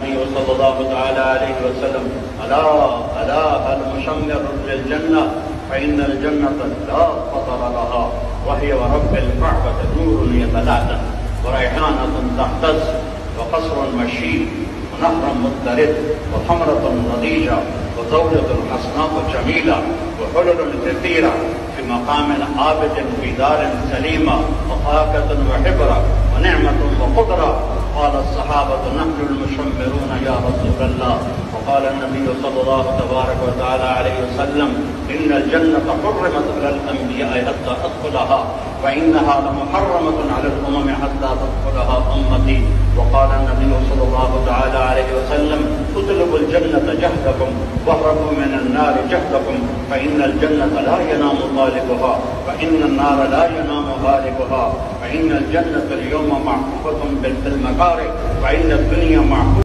النبي صلى الله تعالى عليه وسلم ألا ألا هل مشمر للجنة فإن الجنة لا قطر لها وهي ورب الكعبة نور يتلألأ وريحانة تهتز وقصر مشيد ونهر مضطرد وثمرة نضيجة وزوجة حسناء جميلة وحلل كثيرة في مقام عابد في دار سليمة وفاكهة وحبرة ونعمة وقدرة. قال الصحابة نحن المشمرون يا رسول الله. وقال النبي صلى الله تبارك وتعالى عليه وسلم إن الجنة حرمت على الأنبياء حتى أدخلها وإنها لمحرمة على الأمم حتى تدخلها أمتي. وقال النبي صلى الله تعالى عليه وسلم اطلبوا الجنة جهدكم واهربوا من النار جهدكم فإن الجنة لا ينام طالبها وإن النار لا ينام هاربها. فإن الجنة اليوم معكوفة بالمكاره وإن الدنيا